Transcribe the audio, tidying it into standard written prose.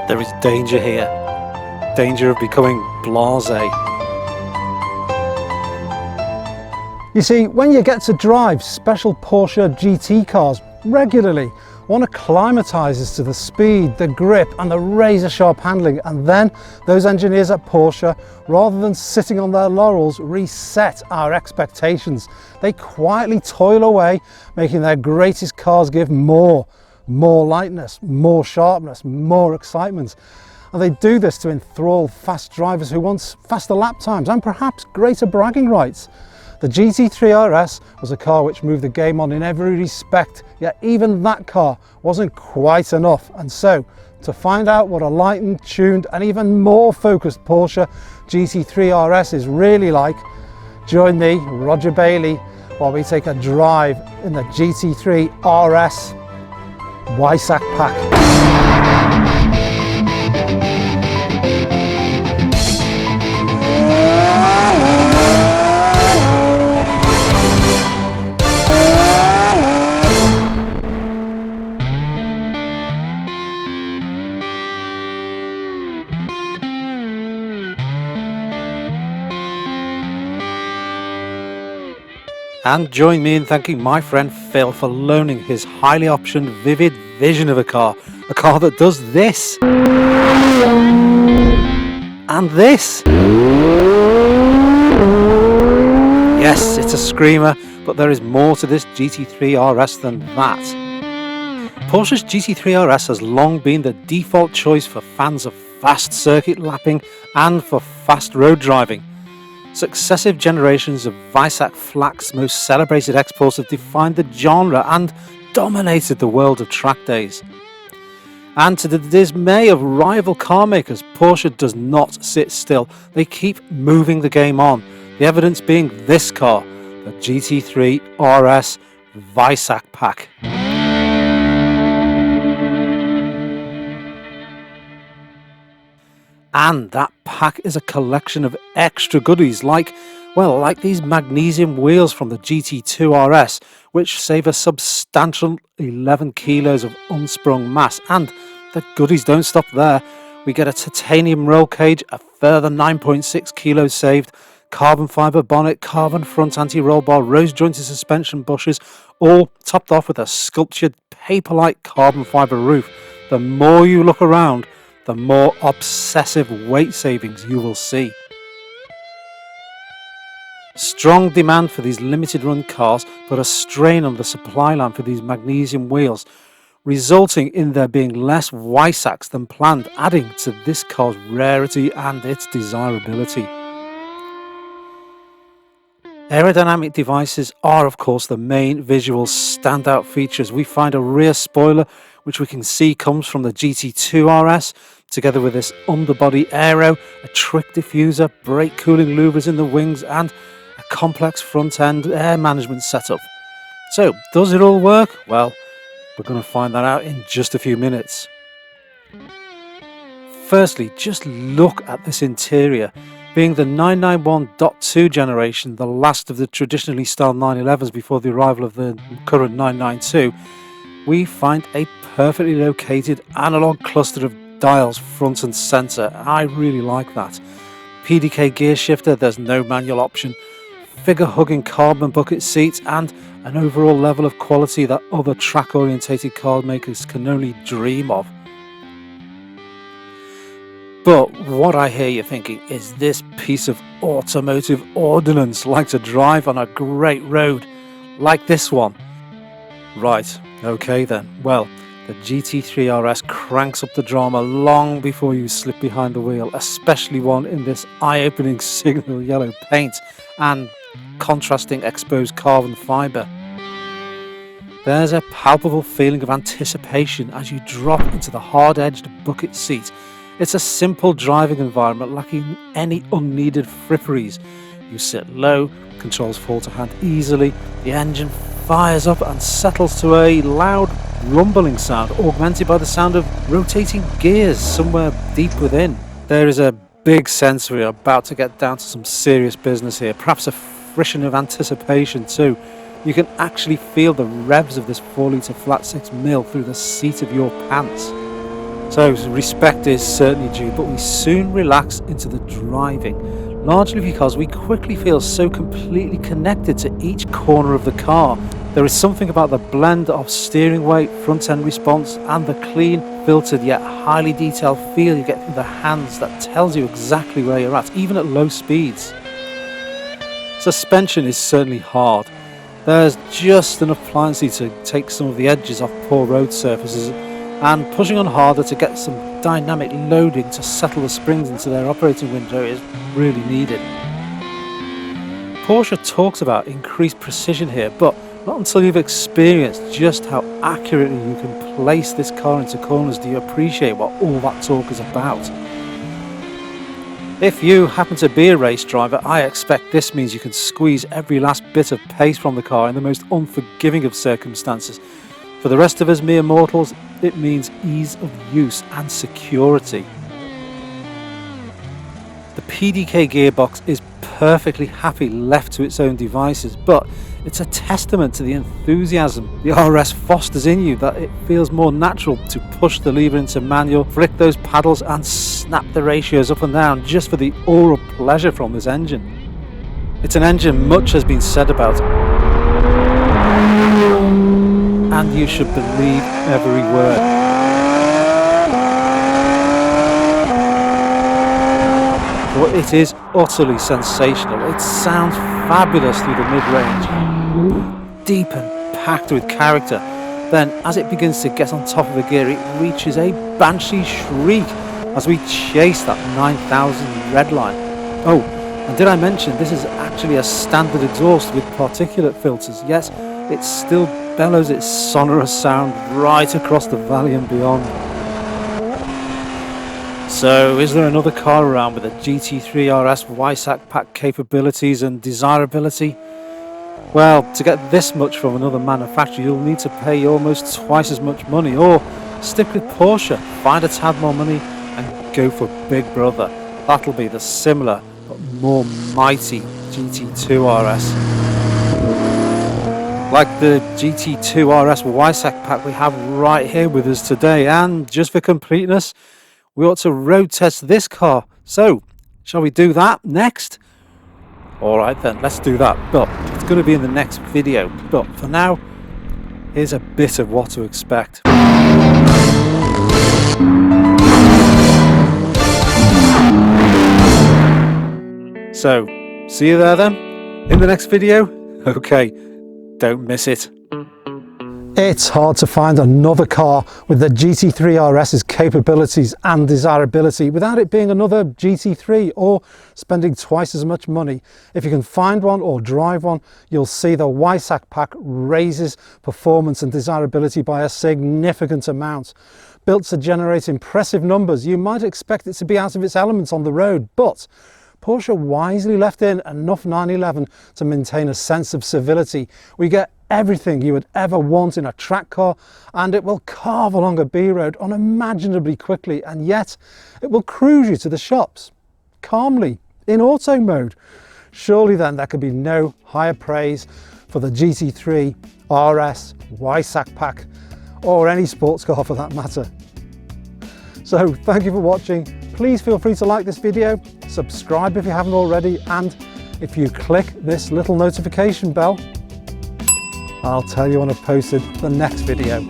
There is danger here. Danger of becoming blasé. You see, when you get to drive special Porsche GT cars regularly, one acclimatizes to the speed, the grip and the razor sharp handling, and then those engineers at Porsche, rather than sitting on their laurels, reset our expectations. They quietly toil away, making their greatest cars give more lightness, more sharpness, more excitement. And they do this to enthrall fast drivers who want faster lap times and perhaps greater bragging rights. The GT3RS was a car which moved the game on in every respect, yet even that car wasn't quite enough. And so, to find out what a lightened, tuned and even more focused Porsche GT3RS is really like, join me, Roger Bailey, while we take a drive in the GT3RS Weissach Pack. And join me in thanking my friend Phil for loaning his highly optioned, vivid vision of a car that does this. And this. Yes, it's a screamer, but there is more to this GT3RS than that. Porsche's GT3RS has long been the default choice for fans of fast circuit lapping and for fast road driving. Successive generations of Weissach Flak's most celebrated exports have defined the genre and dominated the world of track days. And to the dismay of rival car makers, Porsche does not sit still. They keep moving the game on, the evidence being this car, the GT3RS Weissach Pack. And that pack is a collection of extra goodies like these magnesium wheels from the GT2RS, which save a substantial 11 kilos of unsprung mass. And the goodies don't stop there. We get a titanium roll cage, a further 9.6 kilos saved, carbon fibre bonnet, carbon front anti-roll bar, rose jointed suspension bushes, all topped off with a sculptured paper-like carbon fibre roof. The more you look around, the more obsessive weight savings you will see. Strong demand for these limited run cars put a strain on the supply line for these magnesium wheels, resulting in there being less Weissachs than planned, adding to this car's rarity and its desirability. Aerodynamic devices are of course the main visual standout features. We find a rear spoiler which we can see comes from the GT2RS, together with this underbody aero, a trick diffuser, brake cooling louvers in the wings and a complex front end air management setup. So does it all work? Well, we're going to find that out in just a few minutes. Firstly, just look at this interior. Being the 991.2 generation, the last of the traditionally styled 911s before the arrival of the current 992, we find a perfectly located analog cluster of dials front and centre. I really like that. PDK gear shifter, there's no manual option, figure hugging carbon bucket seats and an overall level of quality that other track orientated car makers can only dream of. But what I hear you thinking, is this piece of automotive ordnance like to drive on a great road like this one? Right, okay then. Well, the GT3RS cranks up the drama long before you slip behind the wheel, especially one in this eye-opening signal yellow paint and contrasting exposed carbon fibre. There's a palpable feeling of anticipation as you drop into the hard-edged bucket seat. It's a simple driving environment lacking any unneeded fripperies. You sit low, controls fall to hand easily, the engine fires up and settles to a loud rumbling sound, augmented by the sound of rotating gears somewhere deep within. There is a big sense we're about to get down to some serious business here, perhaps a frisson of anticipation too. You can actually feel the revs of this 4 litre flat 6 mil through the seat of your pants. So respect is certainly due, but we soon relax into the driving, largely because we quickly feel so completely connected to each corner of the car. There is something about the blend of steering weight, front end response and the clean, filtered yet highly detailed feel you get through the hands that tells you exactly where you're at, even at low speeds. Suspension is certainly hard. There's just enough pliancy to take some of the edges off poor road surfaces, and pushing on harder to get some dynamic loading to settle the springs into their operating window is really needed. Porsche talks about increased precision here, but not until you've experienced just how accurately you can place this car into corners do you appreciate what all that talk is about. If you happen to be a race driver, I expect this means you can squeeze every last bit of pace from the car in the most unforgiving of circumstances. For the rest of us mere mortals, it means ease of use and security. The PDK gearbox is perfectly happy left to its own devices, but it's a testament to the enthusiasm the RS fosters in you that it feels more natural to push the lever into manual, flick those paddles and snap the ratios up and down just for the oral pleasure from this engine. It's an engine much has been said about, and you should believe every word. But it is utterly sensational. It sounds fabulous through the mid-range, deep and packed with character. Then, as it begins to get on top of the gear, it reaches a banshee shriek as we chase that 9,000 red line. Oh, and did I mention this is actually a standard exhaust with particulate filters, yet it still bellows its sonorous sound right across the valley and beyond. So, is there another car around with a GT3RS Weissach Pack capabilities and desirability? Well, to get this much from another manufacturer, you'll need to pay almost twice as much money, or stick with Porsche, find a tad more money and go for Big Brother. That'll be the similar but more mighty GT2RS. Like the GT2RS Weissach Pack we have right here with us today, and just for completeness, we ought to road test this car. So, shall we do that next? Alright then, let's do that, but it's going to be in the next video. But for now, here's a bit of what to expect. So, see you there then, in the next video? Okay, don't miss it. It's hard to find another car with the GT3RS's capabilities and desirability without it being another GT3 or spending twice as much money. If you can find one or drive one, you'll see the Weissach Pack raises performance and desirability by a significant amount. Built to generate impressive numbers, you might expect it to be out of its elements on the road, but Porsche wisely left in enough 911 to maintain a sense of civility. We get everything you would ever want in a track car, and it will carve along a B road unimaginably quickly, and yet it will cruise you to the shops calmly in auto mode. Surely then there could be no higher praise for the GT3 RS Weissach Pack, or any sports car for that matter. So thank you for watching. Please feel free to like this video, subscribe if you haven't already, and if you click this little notification bell, I'll tell you when I've posted the next video.